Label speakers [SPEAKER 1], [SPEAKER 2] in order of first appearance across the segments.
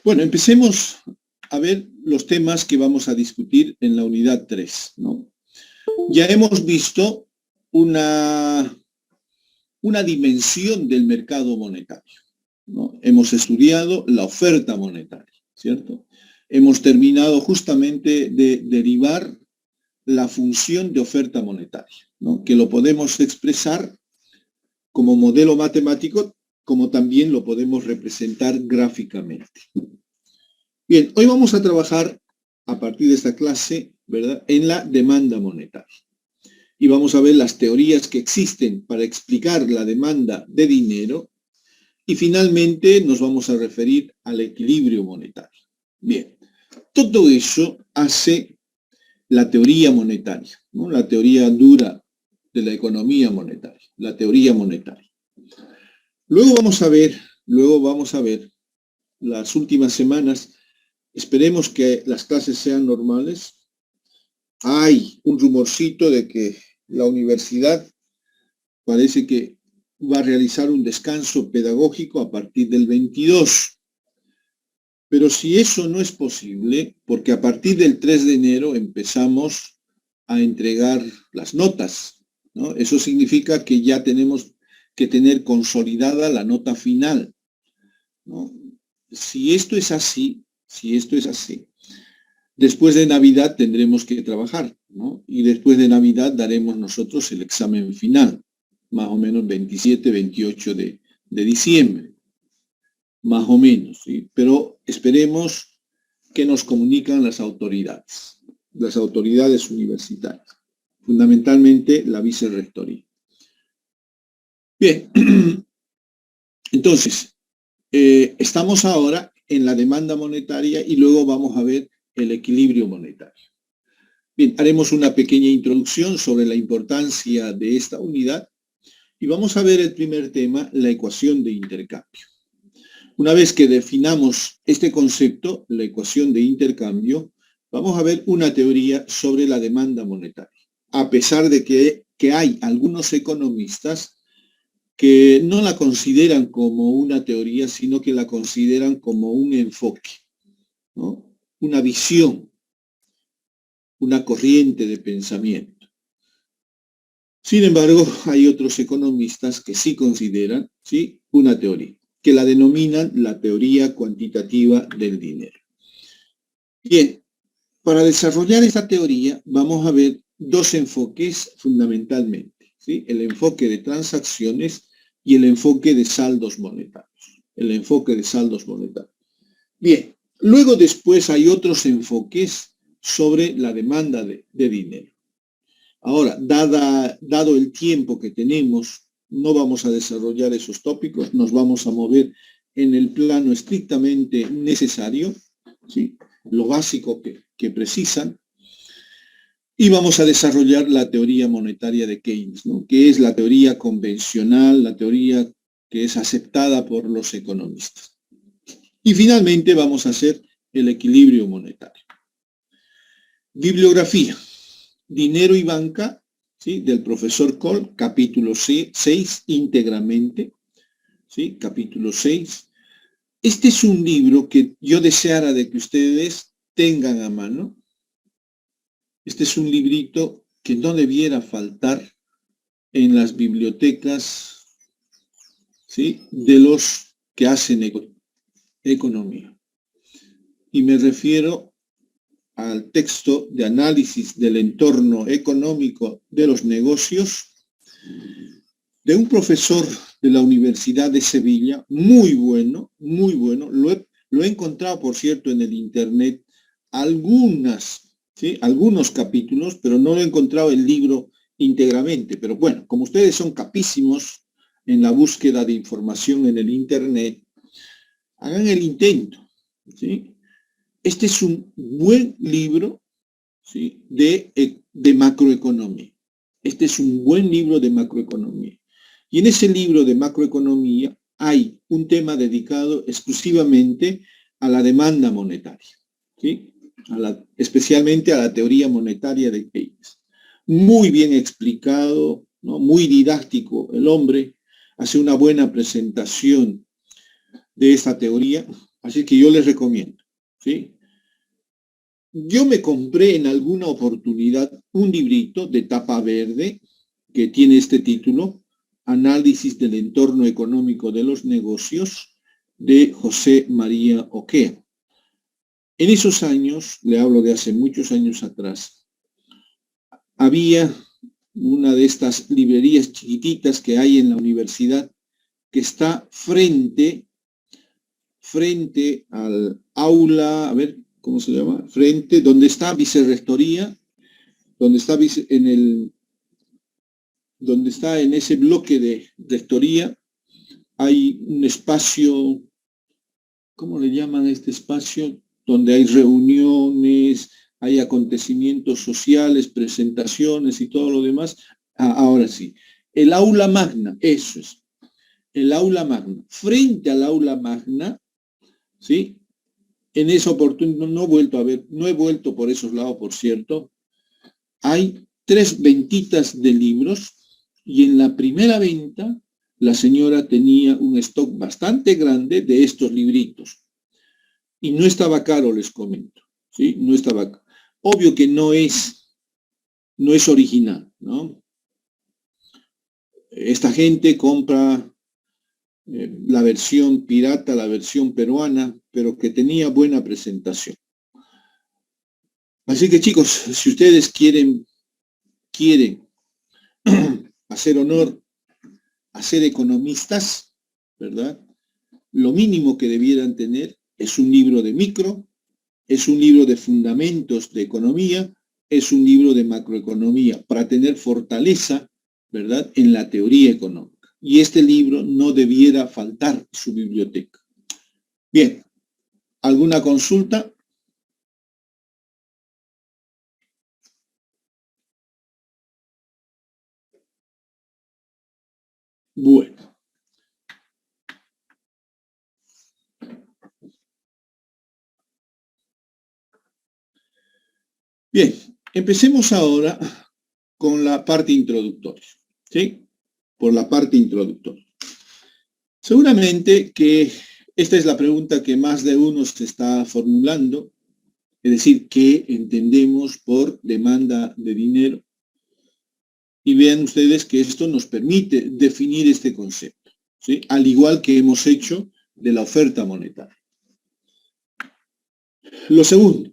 [SPEAKER 1] Bueno, empecemos a ver los temas que vamos a discutir en la unidad 3, ¿no? Ya hemos visto una dimensión del mercado monetario, ¿no? Hemos estudiado la oferta monetaria, ¿cierto? Hemos terminado justamente de derivar la función de oferta monetaria, ¿no? Que lo podemos expresar como modelo matemático, como también lo podemos representar gráficamente. Bien, hoy vamos a trabajar a partir de esta clase, ¿verdad?, en la demanda monetaria. Y vamos a ver las teorías que existen para explicar la demanda de dinero y finalmente nos vamos a referir al equilibrio monetario. Bien, todo eso hace la teoría monetaria, ¿no? La teoría dura de la economía monetaria, la teoría monetaria. Luego vamos a ver las últimas semanas, esperemos que las clases sean normales. Hay un rumorcito de que la universidad parece que va a realizar un descanso pedagógico a partir del 22. Pero si eso no es posible, porque a partir del 3 de enero empezamos a entregar las notas, ¿no? Eso significa que ya tenemos que tener consolidada la nota final, ¿no? Si esto es así, después de Navidad tendremos que trabajar, ¿no? Y después de Navidad daremos nosotros el examen final, más o menos 27, 28 de diciembre, más o menos, ¿sí? Pero esperemos que nos comunican las autoridades universitarias, fundamentalmente la vicerrectoría. Bien, entonces, estamos ahora en la demanda monetaria y luego vamos a ver el equilibrio monetario. Bien, haremos una pequeña introducción sobre la importancia de esta unidad y vamos a ver el primer tema, la ecuación de intercambio. Una vez que definamos este concepto, la ecuación de intercambio, vamos a ver una teoría sobre la demanda monetaria, a pesar de que hay algunos economistas que no la consideran como una teoría, sino que la consideran como un enfoque, ¿no? Una visión, una corriente de pensamiento. Sin embargo, hay otros economistas que sí consideran, ¿sí?, una teoría, que la denominan la teoría cuantitativa del dinero. Bien, para desarrollar esta teoría vamos a ver dos enfoques fundamentalmente, ¿sí? El enfoque de transacciones y el enfoque de saldos monetarios. Bien, luego después hay otros enfoques sobre la demanda de dinero. Ahora, dado el tiempo que tenemos, no vamos a desarrollar esos tópicos, nos vamos a mover en el plano estrictamente necesario, ¿sí?, lo básico que precisan, y vamos a desarrollar la teoría monetaria de Keynes, ¿no?, que es la teoría convencional, la teoría que es aceptada por los economistas. Y finalmente vamos a hacer el equilibrio monetario. Bibliografía. Dinero y banca, ¿sí?, del profesor Cole, capítulo 6, íntegramente, ¿sí?, capítulo 6. Este es un libro que yo deseara de que ustedes tengan a mano. Este es un librito que no debiera faltar en las bibliotecas, ¿sí?, de los que hacen economía. Y me refiero al texto de análisis del entorno económico de los negocios de un profesor de la Universidad de Sevilla, muy bueno, lo he encontrado, por cierto, en el internet, algunos capítulos, pero no lo he encontrado el libro íntegramente. Pero bueno, como ustedes son capísimos en la búsqueda de información en el internet, hagan el intento, ¿sí? Este es un buen libro, ¿sí?, de macroeconomía. Este es un buen libro de macroeconomía. Y en ese libro de macroeconomía hay un tema dedicado exclusivamente a la demanda monetaria, ¿sí?, especialmente a la teoría monetaria de Keynes. Muy bien explicado, ¿no?, muy didáctico el hombre, hace una buena presentación de esta teoría, así que yo les recomiendo, ¿sí? Yo me compré en alguna oportunidad un librito de tapa verde que tiene este título, Análisis del entorno económico de los negocios, de José María Oquea. En esos años, le hablo de hace muchos años atrás, había una de estas librerías chiquititas que hay en la universidad que está frente al aula, a ver, ¿cómo se llama? Frente, donde está vicerrectoría, donde está donde está en ese bloque de rectoría, hay un espacio, ¿cómo le llaman a este espacio? Donde hay reuniones, hay acontecimientos sociales, presentaciones y todo lo demás. Ahora sí, el aula magna, eso es, el aula magna. Frente al aula magna, ¿sí? En esa oportunidad, no he vuelto por esos lados, por cierto, hay 3 ventitas de libros y en la primera venta la señora tenía un stock bastante grande de estos libritos. Y no estaba caro, les comento, ¿sí? No estaba caro. Obvio que no es original, ¿no? Esta gente compra la versión pirata, la versión peruana, pero que tenía buena presentación. Así que chicos, si ustedes quieren hacer honor a ser economistas, ¿verdad? Lo mínimo que debieran tener es un libro de micro, es un libro de fundamentos de economía, es un libro de macroeconomía, para tener fortaleza, ¿verdad?, en la teoría económica. Y este libro no debiera faltar en su biblioteca. Bien, ¿alguna consulta? Bueno. Bien, empecemos ahora con la parte introductoria, ¿sí? Por la parte introductoria. Seguramente que esta es la pregunta que más de uno se está formulando, es decir, ¿qué entendemos por demanda de dinero? Y vean ustedes que esto nos permite definir este concepto, ¿sí? Al igual que hemos hecho de la oferta monetaria. Lo segundo,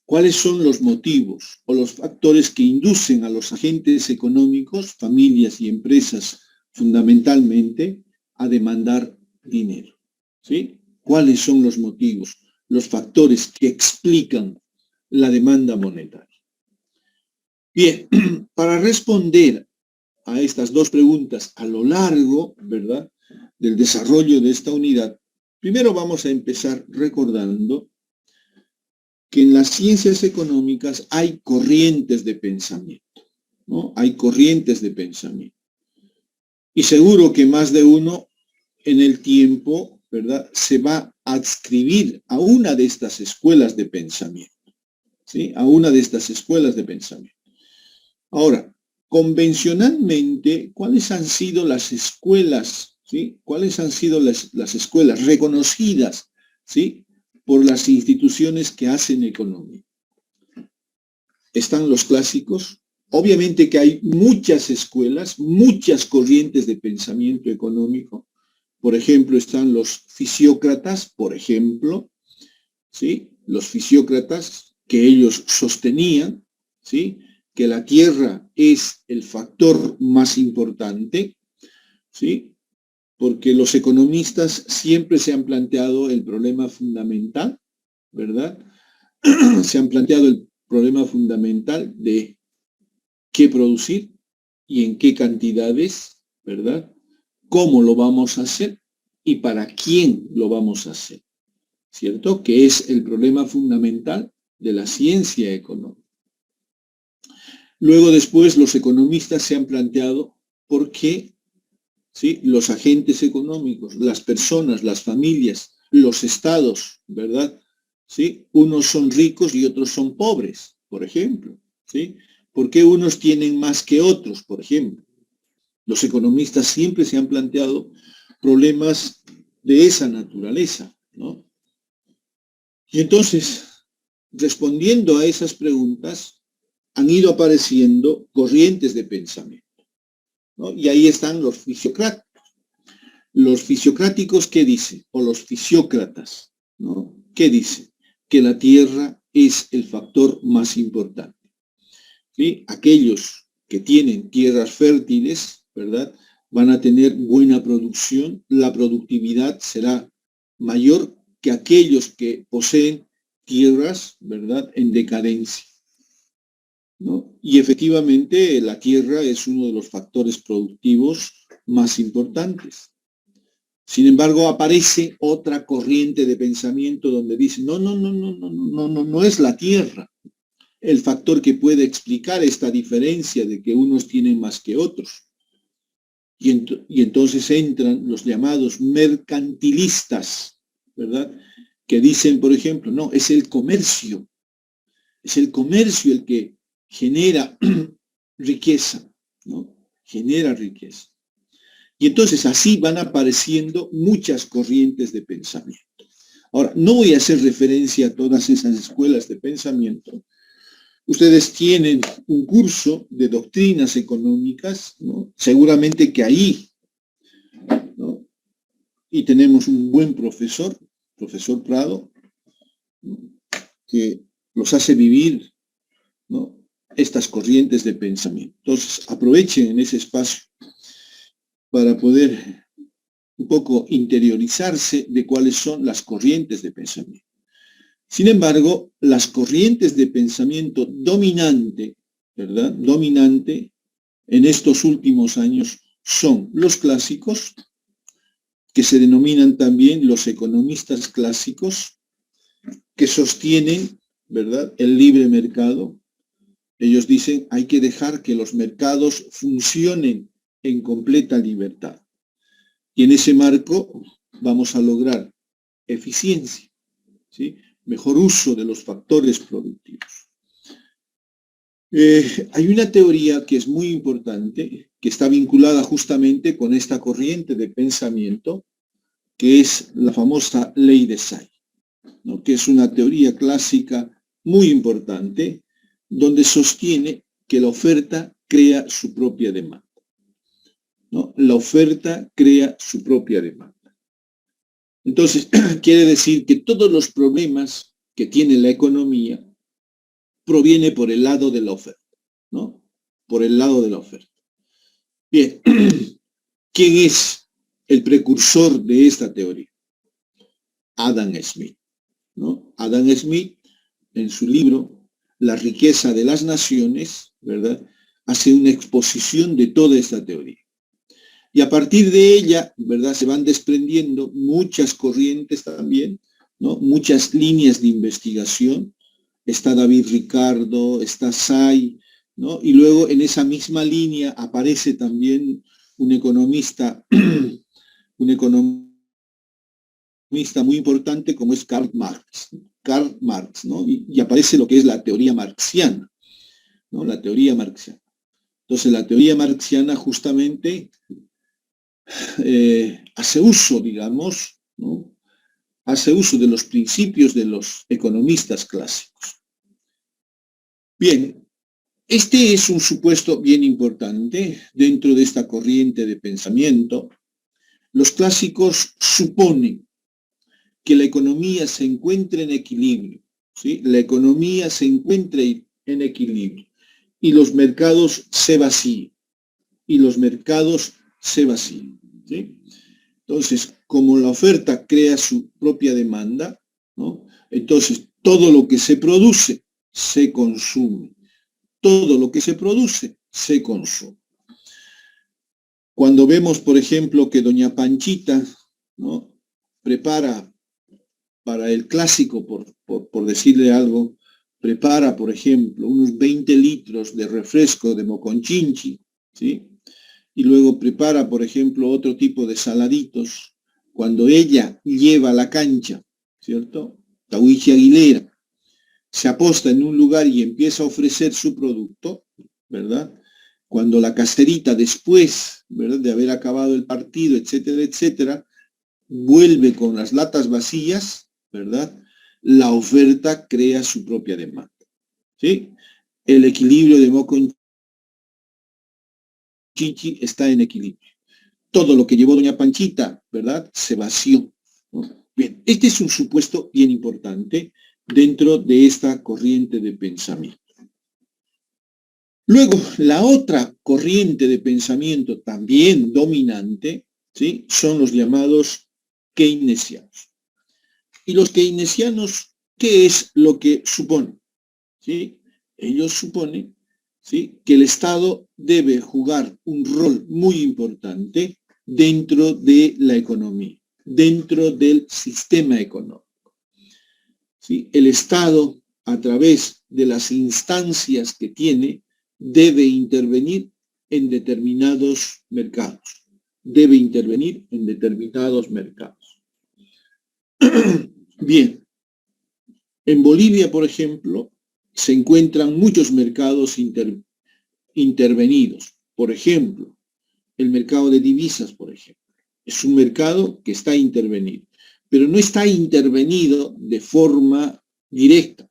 [SPEAKER 1] ¿cuáles son los motivos o los factores que inducen a los agentes económicos, familias y empresas fundamentalmente, a demandar dinero? ¿Sí? ¿Cuáles son los motivos, los factores que explican la demanda monetaria? Bien, para responder a estas dos preguntas a lo largo, ¿verdad?, del desarrollo de esta unidad, primero vamos a empezar recordando que en las ciencias económicas hay corrientes de pensamiento, ¿no? Hay corrientes de pensamiento. Y seguro que más de uno en el tiempo, ¿verdad?, se va a adscribir a una de estas escuelas de pensamiento, ¿sí? A una de estas escuelas de pensamiento. Ahora, convencionalmente, ¿cuáles han sido las escuelas, ¿sí? ¿Cuáles han sido las escuelas reconocidas, ¿sí?, por las instituciones que hacen economía? Están los clásicos. Obviamente que hay muchas escuelas, muchas corrientes de pensamiento económico. Por ejemplo, están los fisiócratas, por ejemplo, ¿sí? Los fisiócratas que ellos sostenían, ¿sí?, que la tierra es el factor más importante, ¿sí?, porque los economistas siempre se han planteado el problema fundamental, ¿verdad? Se han planteado el problema fundamental de qué producir y en qué cantidades, ¿verdad? ¿Cómo lo vamos a hacer y para quién lo vamos a hacer? ¿Cierto? Que es el problema fundamental de la ciencia económica. Luego después los economistas se han planteado por qué, ¿sí?, los agentes económicos, las personas, las familias, los estados, ¿verdad?, ¿sí?, unos son ricos y otros son pobres, por ejemplo, ¿sí? ¿Por qué unos tienen más que otros, por ejemplo? Los economistas siempre se han planteado problemas de esa naturaleza, ¿no? Y entonces, respondiendo a esas preguntas, han ido apareciendo corrientes de pensamiento, ¿no? Y ahí están los fisiocráticos. Los fisiocráticos, ¿qué dicen? O los fisiócratas, ¿no? ¿Qué dicen? Que la tierra es el factor más importante. ¿Sí? Aquellos que tienen tierras fértiles, ¿verdad?, van a tener buena producción, la productividad será mayor que aquellos que poseen tierras, ¿verdad?, en decadencia, ¿no? Y efectivamente la tierra es uno de los factores productivos más importantes. Sin embargo, aparece otra corriente de pensamiento donde dice, no es la tierra el factor que puede explicar esta diferencia de que unos tienen más que otros. Y entonces entran los llamados mercantilistas, ¿verdad? Que dicen, por ejemplo, no, es el comercio el que genera riqueza, ¿no? Genera riqueza. Y entonces así van apareciendo muchas corrientes de pensamiento. Ahora, no voy a hacer referencia a todas esas escuelas de pensamiento. Ustedes tienen un curso de doctrinas económicas, ¿no? Seguramente que ahí, ¿no?, y tenemos un buen profesor Prado, ¿no?, que los hace vivir, ¿no?, estas corrientes de pensamiento. Entonces, aprovechen en ese espacio para poder un poco interiorizarse de cuáles son las corrientes de pensamiento. Sin embargo, las corrientes de pensamiento dominante, ¿verdad?, dominante en estos últimos años son los clásicos, que se denominan también los economistas clásicos, que sostienen, ¿verdad?, el libre mercado. Ellos dicen, hay que dejar que los mercados funcionen en completa libertad. Y en ese marco vamos a lograr eficiencia, ¿sí?, mejor uso de los factores productivos. Hay una teoría que es muy importante, que está vinculada justamente con esta corriente de pensamiento, que es la famosa ley de Say, ¿no?, que es una teoría clásica muy importante, donde sostiene que la oferta crea su propia demanda, ¿no? La oferta crea su propia demanda. Entonces, quiere decir que todos los problemas que tiene la economía proviene por el lado de la oferta, ¿no? Por el lado de la oferta. Bien, ¿quién es el precursor de esta teoría? Adam Smith, ¿no? Adam Smith, en su libro La riqueza de las naciones, ¿verdad?, hace una exposición de toda esta teoría. Y a partir de ella, ¿verdad?, se van desprendiendo muchas corrientes también, ¿no?, muchas líneas de investigación. Está David Ricardo, está Say, ¿no? Y luego en esa misma línea aparece también un economista muy importante como es Karl Marx, ¿no? Y aparece lo que es la teoría marxiana, ¿no? La teoría marxiana. Entonces la teoría marxiana justamente hace uso, digamos, ¿no?, hace uso de los principios de los economistas clásicos. Bien, este es un supuesto bien importante dentro de esta corriente de pensamiento. Los clásicos suponen que la economía se encuentre en equilibrio, ¿sí? La economía se encuentre en equilibrio y los mercados se vacíen, ¿sí? Entonces, como la oferta crea su propia demanda, ¿no?, entonces todo lo que se produce se consume. Todo lo que se produce se consume. Cuando vemos, por ejemplo, que doña Panchita, ¿no?, prepara para el clásico, por decirle algo, prepara, por ejemplo, unos 20 litros de refresco de moconchinchi, ¿sí?, y luego prepara, por ejemplo, otro tipo de saladitos. Cuando ella lleva a la cancha, ¿cierto?, Tahuichi Aguilera, se aposta en un lugar y empieza a ofrecer su producto, ¿verdad? Cuando la caserita, después, ¿verdad?, de haber acabado el partido, etcétera, etcétera, vuelve con las latas vacías, ¿verdad? La oferta crea su propia demanda, ¿sí? El equilibrio de Moco en Chichi está en equilibrio. Todo lo que llevó doña Panchita, ¿verdad? Se vació, ¿no? Bien, este es un supuesto bien importante dentro de esta corriente de pensamiento. Luego, la otra corriente de pensamiento también dominante, ¿sí? Son los llamados keynesianos. Y los keynesianos, ¿qué es lo que suponen? ¿Sí? Ellos suponen, ¿sí?, que el Estado debe jugar un rol muy importante dentro de la economía, dentro del sistema económico. ¿Sí? El Estado, a través de las instancias que tiene, debe intervenir en determinados mercados. Debe intervenir en determinados mercados. Bien, en Bolivia, por ejemplo, se encuentran muchos mercados intervenidos. Por ejemplo, el mercado de divisas, por ejemplo. Es un mercado que está intervenido, pero no está intervenido de forma directa.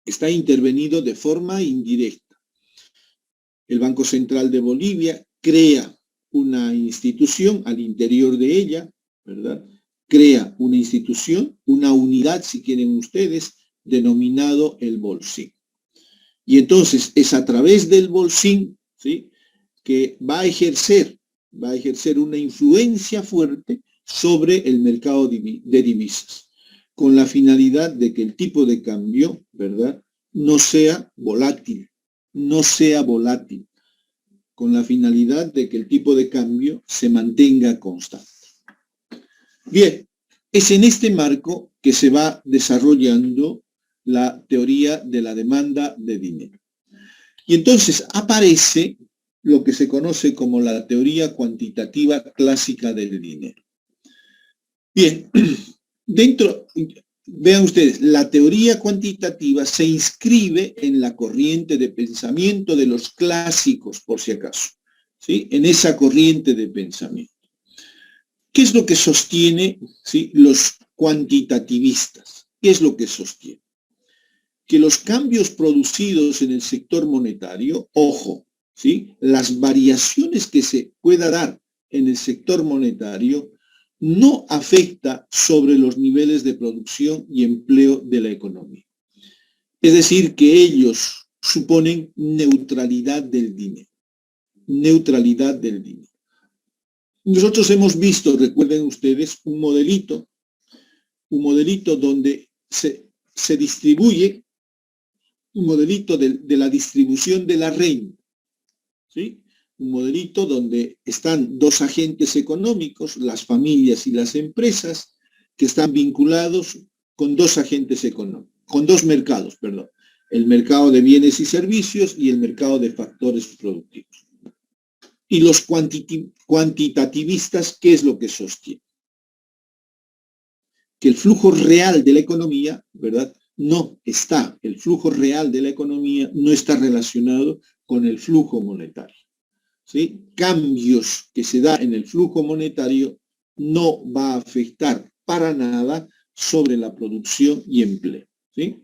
[SPEAKER 1] Está intervenido de forma indirecta. El Banco Central de Bolivia crea una institución al interior de ella, ¿verdad? Crea una institución, una unidad, si quieren ustedes, denominado el Bolsín. Y entonces es a través del Bolsín, ¿sí?, que va a ejercer una influencia fuerte sobre el mercado de divisas, con la finalidad de que el tipo de cambio, ¿verdad?, no sea volátil, con la finalidad de que el tipo de cambio se mantenga constante. Bien, es en este marco que se va desarrollando la teoría de la demanda de dinero. Y entonces aparece lo que se conoce como la teoría cuantitativa clásica del dinero. Bien, vean ustedes, la teoría cuantitativa se inscribe en la corriente de pensamiento de los clásicos, por si acaso, ¿sí?, en esa corriente de pensamiento. ¿Qué es lo que sostiene, ¿sí?, los cuantitativistas? ¿Qué es lo que sostiene? Que los cambios producidos en el sector monetario, ojo, ¿sí?, las variaciones que se pueda dar en el sector monetario no afecta sobre los niveles de producción y empleo de la economía. Es decir, que ellos suponen neutralidad del dinero. Neutralidad del dinero. Nosotros hemos visto, recuerden ustedes, un modelito donde se distribuye, un modelito de la distribución de la renta, ¿sí? Un modelito donde están dos agentes económicos, las familias y las empresas, que están vinculados con dos agentes económicos, con dos mercados, perdón, el mercado de bienes y servicios y el mercado de factores productivos. Y los cuantitativistas, ¿qué es lo que sostienen? Que el flujo real de la economía, ¿verdad?, el flujo real de la economía no está relacionado con el flujo monetario, ¿sí? Cambios que se da en el flujo monetario no va a afectar para nada sobre la producción y empleo, ¿sí?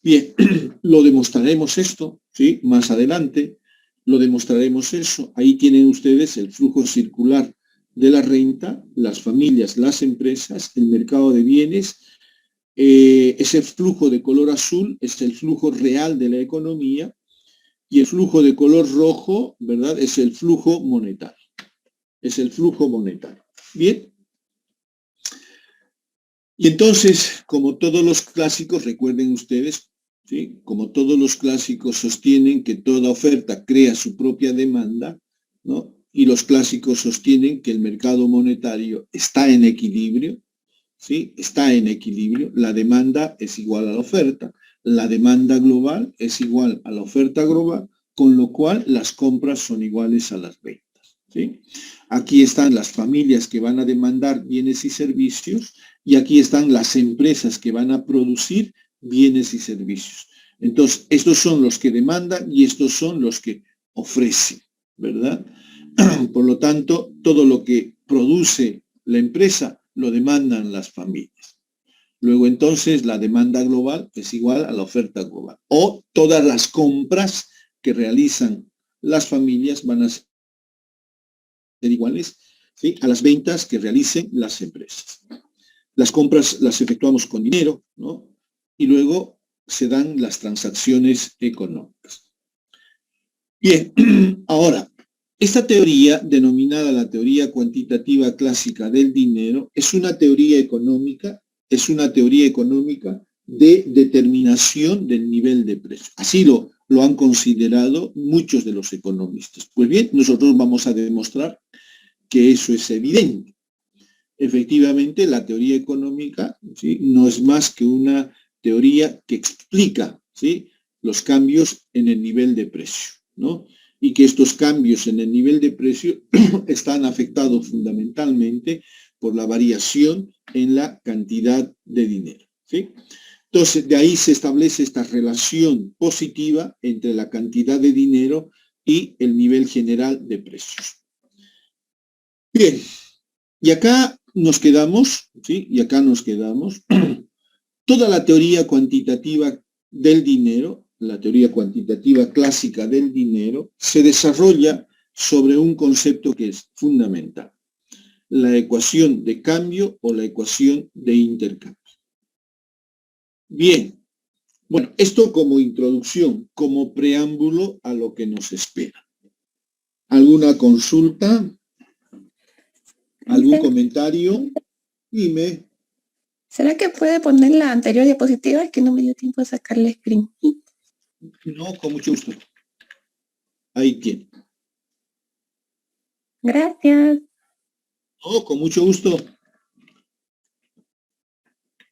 [SPEAKER 1] Bien, lo demostraremos esto, ¿sí?, más adelante, lo demostraremos eso. Ahí tienen ustedes el flujo circular de la renta, las familias, las empresas, el mercado de bienes. Ese flujo de color azul es el flujo real de la economía y el flujo de color rojo, ¿verdad?, es el flujo monetario. Es el flujo monetario. Bien. Y entonces, como todos los clásicos, recuerden ustedes, ¿sí?, como todos los clásicos sostienen que toda oferta crea su propia demanda, ¿no?, y los clásicos sostienen que el mercado monetario está en equilibrio, ¿sí?, está en equilibrio, la demanda es igual a la oferta, la demanda global es igual a la oferta global, con lo cual las compras son iguales a las ventas, ¿sí? Aquí están las familias que van a demandar bienes y servicios y aquí están las empresas que van a producir bienes y servicios. Entonces, estos son los que demandan y estos son los que ofrecen, ¿verdad? Por lo tanto, todo lo que produce la empresa lo demandan las familias. Luego entonces la demanda global es igual a la oferta global. O todas las compras que realizan las familias van a ser iguales, ¿sí?, a las ventas que realicen las empresas. Las compras las efectuamos con dinero, ¿no? Y luego se dan las transacciones económicas. Bien, ahora, esta teoría, denominada la teoría cuantitativa clásica del dinero, es una teoría económica de determinación del nivel de precio. Así lo han considerado muchos de los economistas. Pues bien, nosotros vamos a demostrar que eso es evidente. Efectivamente, la teoría económica, ¿sí?, no es más que una teoría que explica, ¿sí?, los cambios en el nivel de precio, ¿no? Y que estos cambios en el nivel de precio están afectados fundamentalmente por la variación en la cantidad de dinero, ¿sí? Entonces, de ahí se establece esta relación positiva entre la cantidad de dinero y el nivel general de precios. Bien, y acá nos quedamos, ¿sí? Y acá nos quedamos. Toda la teoría cuantitativa del dinero, la teoría cuantitativa clásica del dinero, se desarrolla sobre un concepto que es fundamental: la ecuación de cambio o la ecuación de intercambio. Bien, bueno, esto como introducción, como preámbulo a lo que nos espera. ¿Alguna consulta? ¿Algún comentario? Dime.
[SPEAKER 2] ¿Será que puede poner la anterior diapositiva? Es que no me dio tiempo de sacarle screen.
[SPEAKER 1] No, con mucho gusto. Ahí tiene.
[SPEAKER 2] Gracias.
[SPEAKER 1] No, con mucho gusto.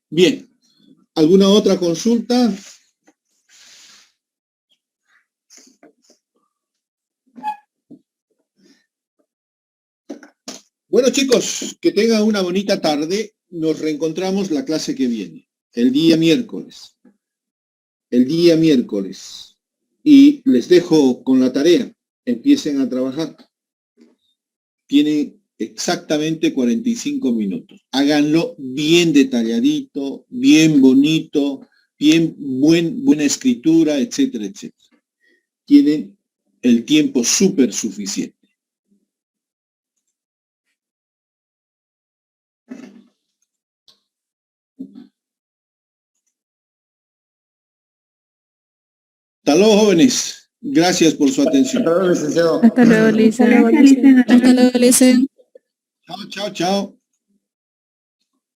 [SPEAKER 1] Bien. ¿Alguna otra consulta? Bueno, chicos, que tengan una bonita tarde. Nos reencontramos la clase que viene, el día miércoles. Y les dejo con la tarea. Empiecen a trabajar. Tienen exactamente 45 minutos. Háganlo bien detalladito, bien bonito, bien buena escritura, etcétera, etcétera. Tienen el tiempo súper suficiente. Hasta luego, jóvenes. Gracias por su atención.
[SPEAKER 3] Hasta luego, licenciado.
[SPEAKER 2] Hasta luego, Lisa.
[SPEAKER 3] Hasta luego, Lisa.
[SPEAKER 1] Chao, chao, chao.